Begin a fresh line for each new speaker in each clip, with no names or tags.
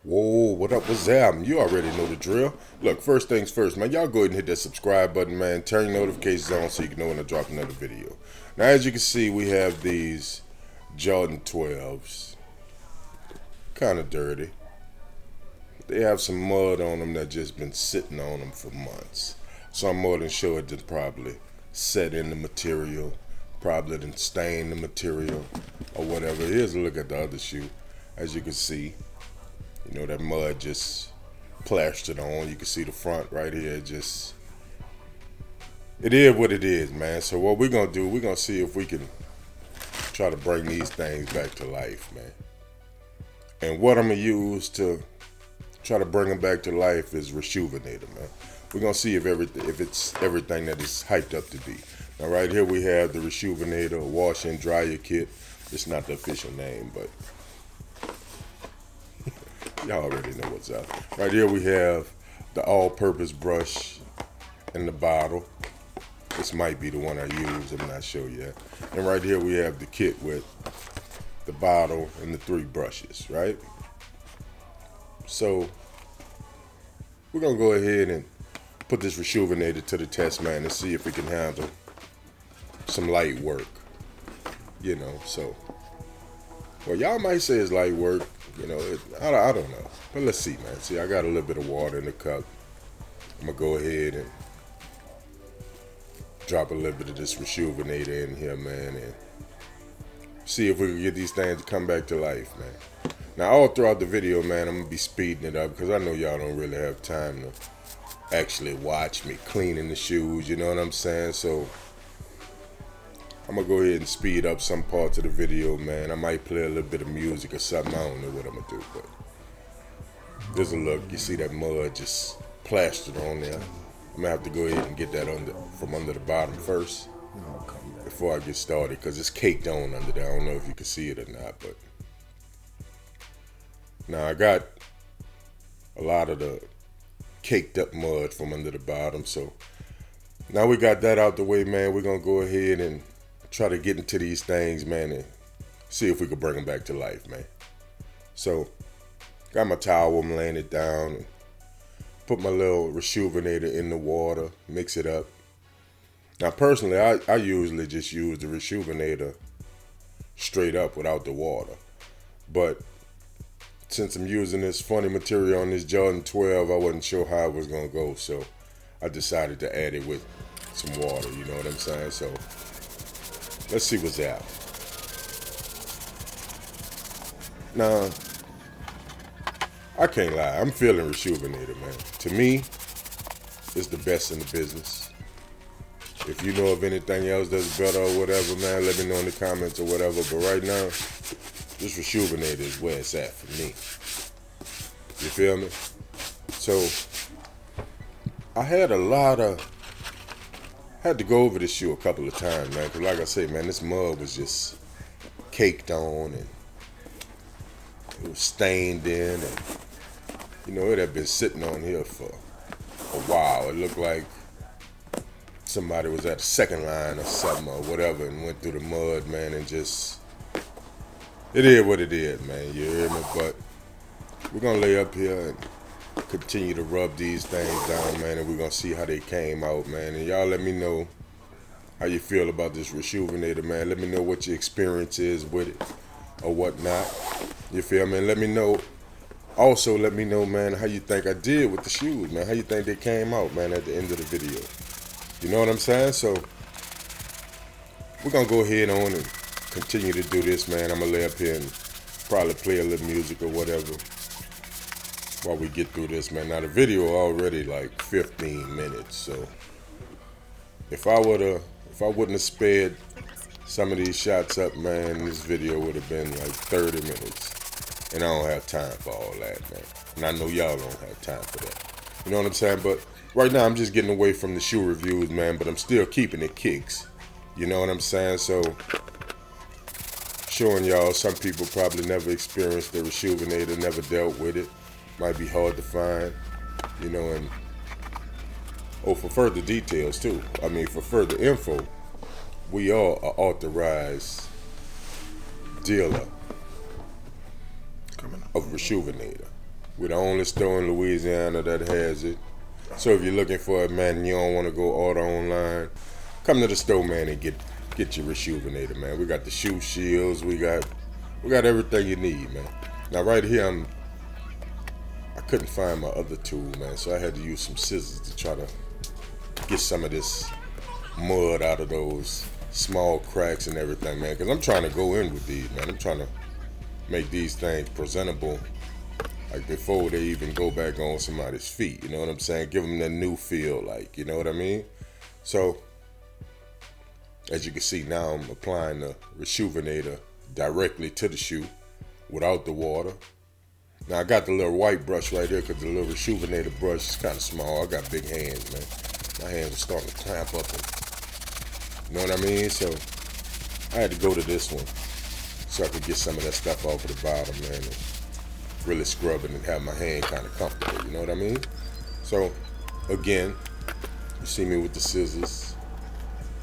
Whoa, what up, what's happening? You already know the drill. Look, first things first, man, y'all go ahead and hit that subscribe button, man. Turn your notifications on so you can know when I drop another video. Now, as you can see, we have these Jordan 12s. Kind of dirty. They have some mud on them that just been sitting on them for months. So I'm more than sure it did probably set in the material, probably didn't stain the material or whatever. Here's a look at the other shoe. As you can see, you know, that mud just plastered on. You can see the front right here. Just, it is what it is, man. So what we're going to do, we're going to see if we can try to bring these things back to life, man. And what I'm going to use to try to bring them back to life is RESHOEVN8R, man. We're going to see if it's everything that it's hyped up to be. Now, right here we have the RESHOEVN8R wash and dryer kit. It's not the official name, but y'all already know what's up. Right here we have the all-purpose brush in the bottle. This might be the one I use, I'm not sure yet. And right here we have the kit with the bottle and the 3 brushes, right? So we're gonna go ahead and put this RESHOEVN8R to the test, man, and see if it can handle some light work, you know. So, well, y'all might say it's light work, you know, I don't know, but let's see, man. See, I got a little bit of water in the cup. I'm gonna go ahead and drop a little bit of this RESHOEVN8R in here, man, and see if we can get these things to come back to life, man. Now, all throughout the video, man, I'm gonna be speeding it up because I know y'all don't really have time to actually watch me cleaning the shoes, you know what I'm saying? So I'm gonna go ahead and speed up some parts of the video, man. I might play a little bit of music or something. I don't know what I'm gonna do, but there's a look. You see that mud just plastered on there. I'm gonna have to go ahead and get that from under the bottom first before I get started, because it's caked on under there. I don't know if you can see it or not, but now I got a lot of the caked up mud from under the bottom. So now we got that out the way, man. We're gonna go ahead and try to get into these things, man, and see if we can bring them back to life, man. So got my towel, I'm laying it down, and put my little RESHOEVN8R in the water, mix it up. Now personally, I usually just use the RESHOEVN8R straight up without the water, but since I'm using this funny material on this Jordan 12, I wasn't sure how it was gonna go, so I decided to add it with some water, you know what I'm saying? So let's see what's out. Now, I can't lie, I'm feeling RESHOEVN8R, man. To me, it's the best in the business. If you know of anything else that's better or whatever, man, let me know in the comments or whatever. But right now, this RESHOEVN8R is where it's at for me. You feel me? So I had to go over this shoe a couple of times, man, because like I say, man, this mud was just caked on and it was stained in, and you know, it had been sitting on here for a while. It looked like somebody was at the second line or something or whatever and went through the mud, man, and just, it is what it is, man, you hear me? But we're gonna lay up here and continue to rub these things down, man, and we're gonna see how they came out, man. And y'all let me know how you feel about this RESHOEVN8R, man. Let me know what your experience is with it or whatnot. You feel me? And let me know, also let me know, man, how you think I did with the shoes, man. How you think they came out, man, at the end of the video. You know what I'm saying? So we're gonna go ahead on and continue to do this, man. I'm gonna lay up here and probably play a little music or whatever while we get through this, man. Now the video already like 15 minutes, so if I wouldn't have sped some of these shots up, man, this video would have been like 30 minutes. And I don't have time for all that, man. And I know y'all don't have time for that. You know what I'm saying? But right now I'm just getting away from the shoe reviews, man, but I'm still keeping it kicks. You know what I'm saying? So showing y'all, some people probably never experienced the RESHOEVN8R, never dealt with it. Might be hard to find, you know, and for further details too. I mean, for further info, we are an authorized dealer of RESHOEVN8R. We're the only store in Louisiana that has it. So if you're looking for it, man, and you don't want to go order online, come to the store, man, and get your RESHOEVN8R, man. We got the shoe shields. We got everything you need, man. Now right here, I couldn't find my other tool, man, so I had to use some scissors to try to get some of this mud out of those small cracks and everything, man, because I'm trying to go in with these, man. I'm trying to make these things presentable, like before they even go back on somebody's feet, you know what I'm saying? Give them that new feel, like, you know what I mean? So, as you can see now, I'm applying the RESHOEVN8R directly to the shoe without the water. Now, I got the little white brush right here because the little RESHOEVN8R brush is kind of small. I got big hands, man. My hands are starting to clamp up, and, you know what I mean? So, I had to go to this one so I could get some of that stuff off of the bottom, man, and really scrub it and have my hand kind of comfortable, you know what I mean? So, again, you see me with the scissors,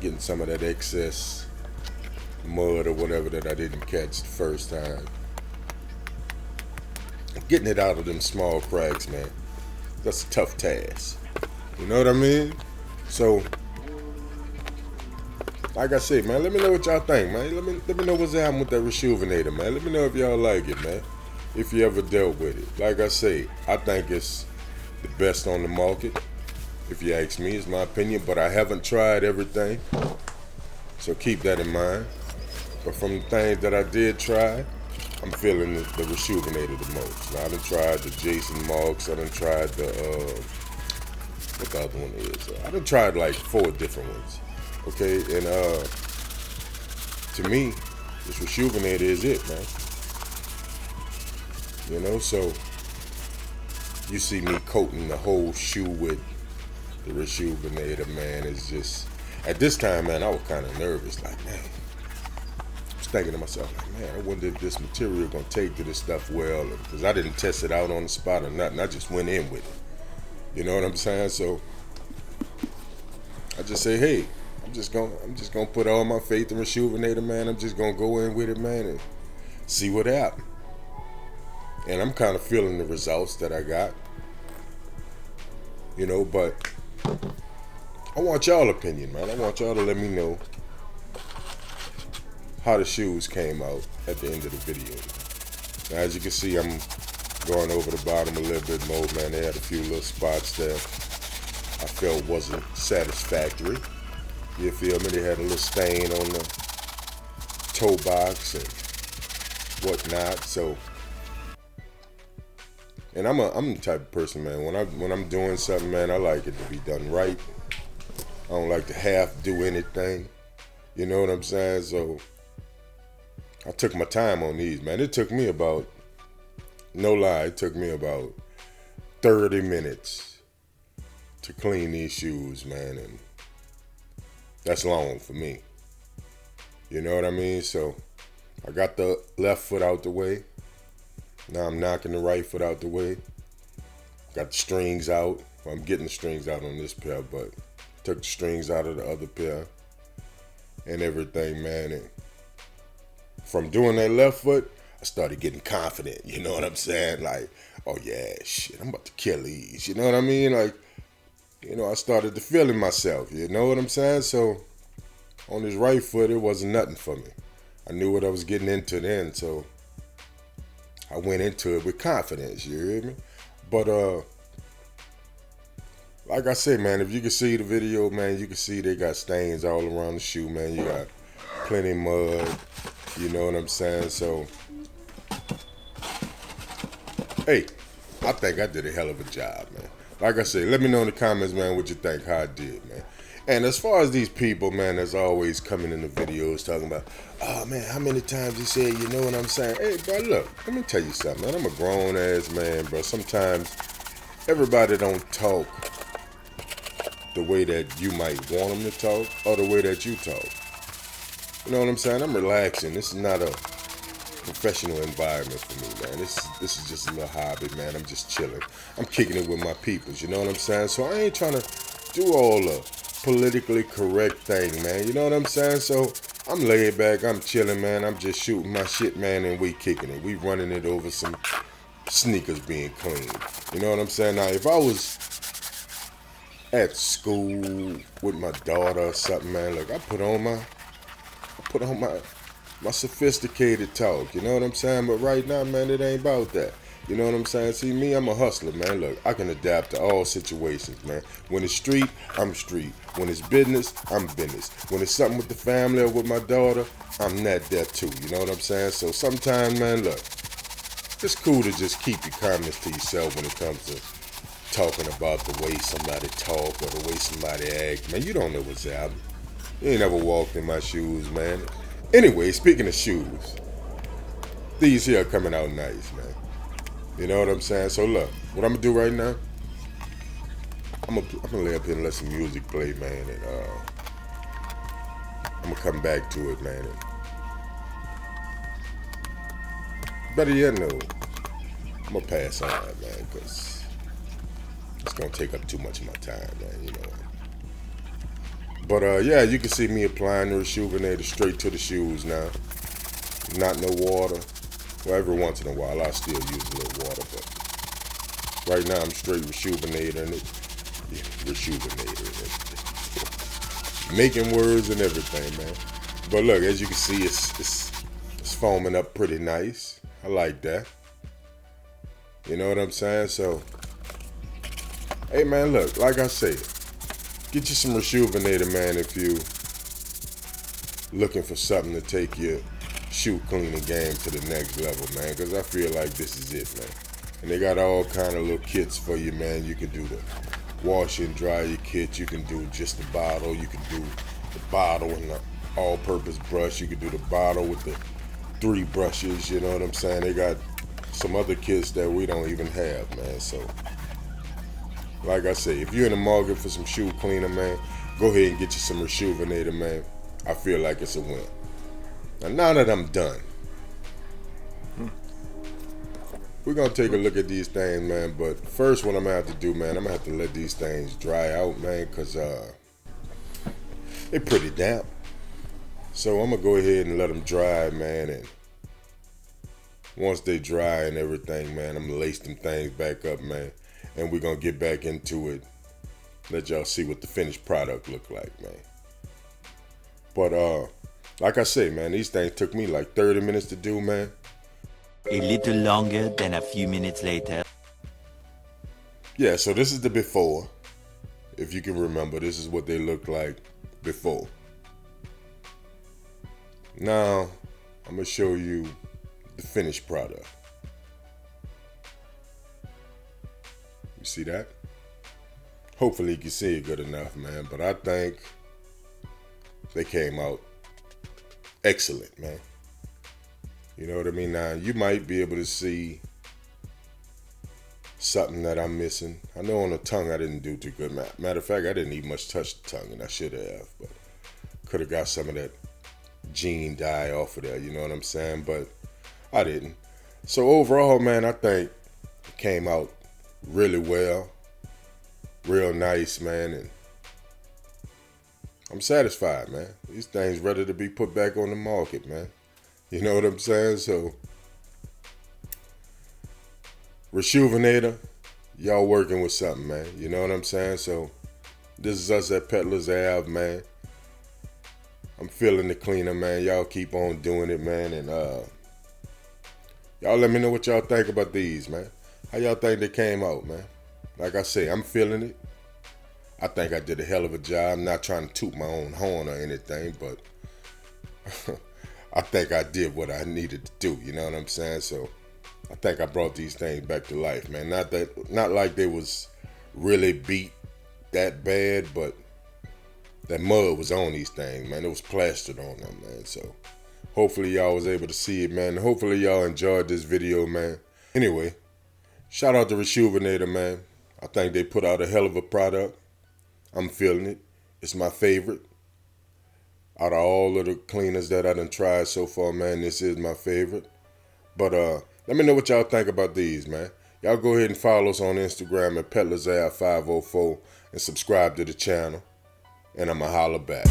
getting some of that excess mud or whatever that I didn't catch the first time. Getting it out of them small cracks, man, that's a tough task. You know what I mean? So, like I said, man, let me know what y'all think, man. Let me know what's happening with that RESHOEVN8R, man. Let me know if y'all like it, man. If you ever dealt with it. Like I say, I think it's the best on the market. If you ask me, it's my opinion, but I haven't tried everything. So keep that in mind. But from the things that I did try, I'm feeling the RESHOEVN8R the most. Now, I done tried the Jason Marks. I done tried the, what the other one is? I done tried like 4 different ones. Okay, and to me, this RESHOEVN8R is it, man. You know, so you see me coating the whole shoe with the RESHOEVN8R, man. It's just, at this time, man, I was kind of nervous. Like, man, I was thinking to myself, like, man, I wonder if this material gonna take to this stuff well, because I didn't test it out on the spot or nothing. I just went in with it. You know what I'm saying? So I just say, hey, I'm just gonna put all my faith in RESHOEVN8R, man. I'm just gonna go in with it, man, and see what happens. And I'm kind of feeling the results that I got, you know, but I want y'all opinion, man. I want y'all to let me know how the shoes came out at the end of the video. Now, as you can see, I'm going over the bottom a little bit more, man. They had a few little spots that I felt wasn't satisfactory. You feel me? They had a little stain on the toe box and whatnot, so. And I'm the type of person, man, when I'm doing something, man, I like it to be done right. I don't like to half do anything. You know what I'm saying? So I took my time on these, man. It took me about, no lie, it took me about 30 minutes to clean these shoes, man, and that's long for me. You know what I mean? So I got the left foot out the way. Now I'm knocking the right foot out the way. Got the strings out. Well, I'm getting the strings out on this pair, but took the strings out of the other pair and everything, man. And from doing that left foot, I started getting confident. You know what I'm saying? Like, oh yeah, shit, I'm about to kill these. You know what I mean? Like, you know, I started to feeling myself. You know what I'm saying? So on this right foot, it wasn't nothing for me. I knew what I was getting into then, so I went into it with confidence, you hear me? But, like I said, man, if you can see the video, man, you can see they got stains all around the shoe, man. You got plenty of mud, you know what I'm saying? So, hey, I think I did a hell of a job, man. Like I said, let me know in the comments, man, what you think, how I did, man. And as far as these people, man, that's always coming in the videos talking about, oh, man, how many times he said, you know what I'm saying? Hey, bro, look, let me tell you something, man. I'm a grown-ass man, bro. Sometimes everybody don't talk the way that you might want them to talk or the way that you talk. You know what I'm saying? I'm relaxing. This is not a professional environment for me, man. This is just a little hobby, man. I'm just chilling. I'm kicking it with my peoples, you know what I'm saying? So I ain't trying to do all the politically correct thing, man. You know what I'm saying? So I'm laid back, I'm chilling, man. I'm just shooting my shit, man, and we kicking it. We running it over some sneakers being cleaned. You know what I'm saying? Now, if I was at school with my daughter or something, man, look, I put on my sophisticated talk. You know what I'm saying? But right now, man, it ain't about that. You know what I'm saying? See, me, I'm a hustler, man. Look, I can adapt to all situations, man. When it's street, I'm street. When it's business, I'm business. When it's something with the family or with my daughter, I'm that too. You know what I'm saying? So sometimes, man, look, it's cool to just keep your comments to yourself when it comes to talking about the way somebody talk or the way somebody act. Man, you don't know what's happening. You ain't never walked in my shoes, man. Anyway, speaking of shoes, these here are coming out nice, man. You know what I'm saying? So look, what I'm gonna do right now, I'm gonna lay up here and let some music play, man, and I'm gonna come back to it, man. And better yet, no, I'm gonna pass on that, man, because it's gonna take up too much of my time, man. You know. But yeah, you can see me applying the RESHOEVN8R straight to the shoes now. Not no water. Well, every once in a while I still use a little water, but right now I'm straight RESHOEVN8R in it. Yeah, RESHOEVN8R in it. Making words and everything, man. But look, as you can see, it's foaming up pretty nice. I like that. You know what I'm saying? So, hey man, look, like I said, get you some RESHOEVN8R, man, if you looking for something to take your shoe cleaning game to the next level, man, because I feel like this is it, man. And they got all kind of little kits for you, man. You can do the wash and dry your kit. You can do just the bottle. You can do the bottle and the all-purpose brush. You can do the bottle with the 3 brushes, you know what I'm saying? They got some other kits that we don't even have, man. So, like I say, if you're in the market for some shoe cleaner, man, go ahead and get you some RESHOEVN8R, man. I feel like it's a win. Now that I'm done, we're going to take a look at these things, man. But first, what I'm going to have to do, man, I'm going to have to let these things dry out, man, because they're pretty damp. So I'm going to go ahead and let them dry, man. And once they dry and everything, man, I'm going to lace them things back up, man. And we're going to get back into it. Let y'all see what the finished product look like, man. But, like I say, man, these things took me like 30 minutes to do, man.
A little longer than a few minutes later.
Yeah, so this is the before. If you can remember, this is what they look like before. Now, I'm going to show you the finished product. You see that? Hopefully you can see it good enough, man. But I think they came out excellent, man. You know what I mean? Now, you might be able to see something that I'm missing. I know on the tongue I didn't do too good. Matter of fact, I didn't even much touch the tongue, and I should have. But could have got some of that jean dye off of there, you know what I'm saying? But I didn't. So overall, man, I think it came out really well. Real nice, man. And I'm satisfied, man. These things ready to be put back on the market, man. You know what I'm saying? So, RESHOEVN8R, y'all working with something, man. You know what I'm saying? So, this is us at Peddlers Ave, man. I'm feeling the cleaner, man. Y'all keep on doing it, man. And y'all let me know what y'all think about these, man. How y'all think they came out, man? Like I say, I'm feeling it. I think I did a hell of a job. I'm not trying to toot my own horn or anything, but I think I did what I needed to do, you know what I'm saying? So I think I brought these things back to life, man. Not like they was really beat that bad, but that mud was on these things, man. It was plastered on them, man. So hopefully y'all was able to see it, man. Hopefully y'all enjoyed this video, man. Anyway, shout out to RESHOEVN8R, man. I think they put out a hell of a product. I'm feeling it. It's my favorite. Out of all of the cleaners that I done tried so far, man, this is my favorite. But let me know what y'all think about these, man. Y'all go ahead and follow us on Instagram at PeddlersAve504 and subscribe to the channel. And I'ma holler back.